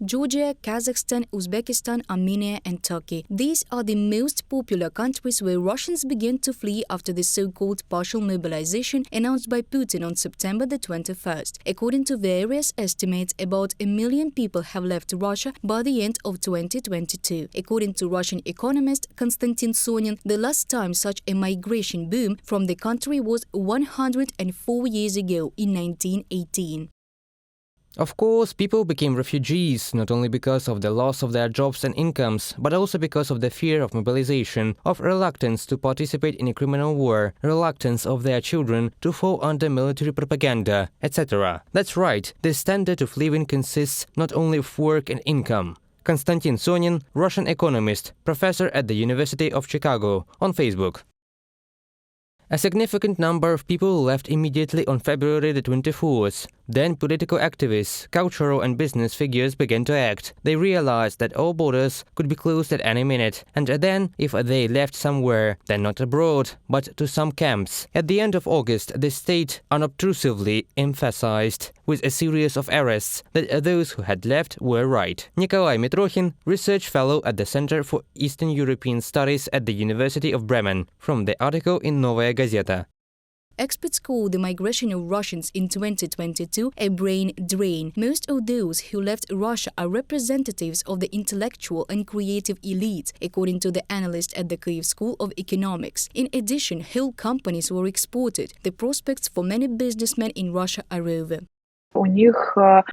Georgia, Kazakhstan, Uzbekistan, Armenia and Turkey. These are the most popular countries where Russians began to flee after the so-called partial mobilization announced by Putin on September the 21st. According to various estimates, about 1 million people have left Russia by the end of 2022. According to Russian economist Konstantin Sonin, the last time such a migration boom from the country was 104 years ago in 1918. Of course, people became refugees, not only because of the loss of their jobs and incomes, but also because of the fear of mobilization, of reluctance to participate in a criminal war, reluctance of their children to fall under military propaganda, etc. That's right, the standard of living consists not only of work and income. Konstantin Sonin, Russian economist, professor at the University of Chicago, on Facebook. A significant number of people left immediately on February the 24th. Then political activists, cultural and business figures began to act. They realized that all borders could be closed at any minute, and then, if they left somewhere, then not abroad, but to some camps. At the end of August, the state unobtrusively emphasized, with a series of arrests, that those who had left were right. Nikolai Mitrokhin, research fellow at the Center for Eastern European Studies at the University of Bremen, from the article in Novaya Gazeta. Experts call the migration of Russians in 2022 a brain drain. Most of those who left Russia are representatives of the intellectual and creative elite, according to the analyst at the Kyiv School of Economics. In addition, whole companies were exported. The prospects for many businessmen in Russia are over.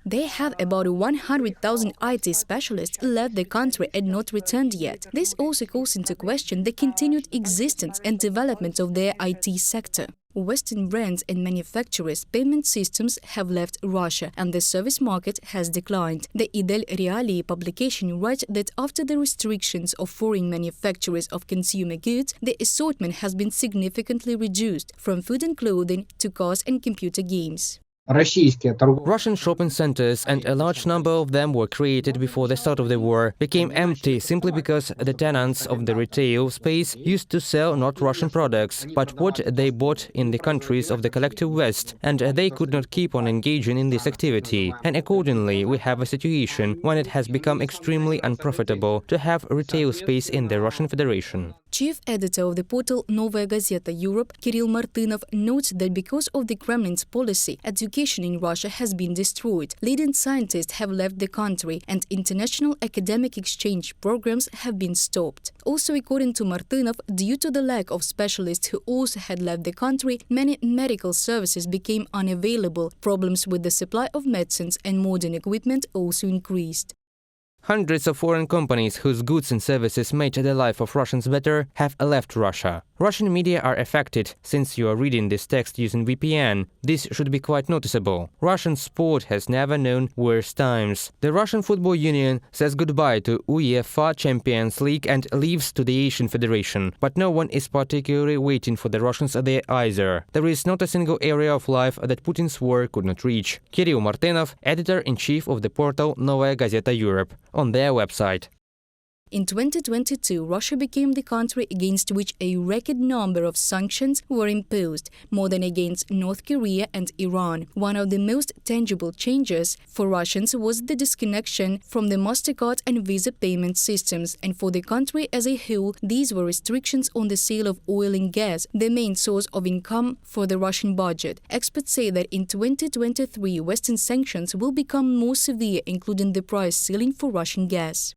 They have about 100,000 IT specialists left the country and not returned yet. This also calls into question the continued existence and development of their IT sector. Western brands and manufacturers' payment systems have left Russia, and the service market has declined. The Idel Realii publication writes that after the restrictions of foreign manufacturers of consumer goods, the assortment has been significantly reduced, from food and clothing to cars and computer games. Russian shopping centers, and a large number of them were created before the start of the war, became empty simply because the tenants of the retail space used to sell not Russian products, but what they bought in the countries of the collective West, and they could not keep on engaging in this activity. And accordingly, we have a situation when it has become extremely unprofitable to have retail space in the Russian Federation. Chief editor of the portal Novaya Gazeta Europe, Kirill Martynov, notes that because of the Kremlin's policy, education in Russia has been destroyed, leading scientists have left the country, and international academic exchange programs have been stopped. Also, according to Martynov, due to the lack of specialists who also had left the country, many medical services became unavailable. Problems with the supply of medicines and modern equipment also increased. Hundreds of foreign companies whose goods and services made the life of Russians better have left Russia. Russian media are affected, since you are reading this text using VPN. This should be quite noticeable. Russian sport has never known worse times. The Russian Football Union says goodbye to UEFA Champions League and leaves to the Asian Federation. But no one is particularly waiting for the Russians there either. There is not a single area of life that Putin's war could not reach. Kirill Martynov, editor-in-chief of the portal Novaya Gazeta Europe, on their website. In 2022, Russia became the country against which a record number of sanctions were imposed, more than against North Korea and Iran. One of the most tangible changes for Russians was the disconnection from the MasterCard and Visa payment systems, and for the country as a whole, these were restrictions on the sale of oil and gas, the main source of income for the Russian budget. Experts say that in 2023, Western sanctions will become more severe, including the price ceiling for Russian gas.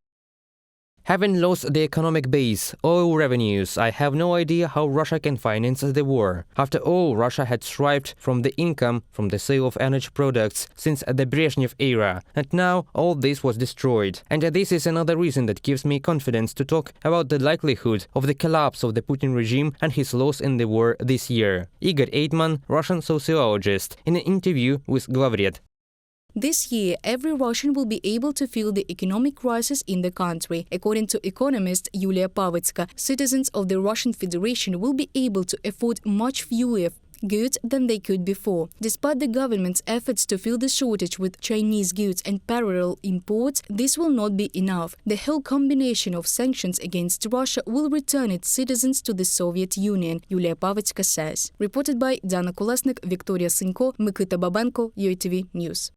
Having lost the economic base, oil revenues, I have no idea how Russia can finance the war. After all, Russia had thrived from the income from the sale of energy products since the Brezhnev era, and now all this was destroyed. And this is another reason that gives me confidence to talk about the likelihood of the collapse of the Putin regime and his loss in the war this year. Igor Eitman, Russian sociologist, in an interview with Glavret. This year, every Russian will be able to feel the economic crisis in the country. According to economist Yulia Pavitska, citizens of the Russian Federation will be able to afford much fewer goods than they could before. Despite the government's efforts to fill the shortage with Chinese goods and parallel imports, this will not be enough. The whole combination of sanctions against Russia will return its citizens to the Soviet Union, Yulia Pavitska says. Reported by Dana Kolesnik, Victoria Sinko, Mykita Babenko, UATV News.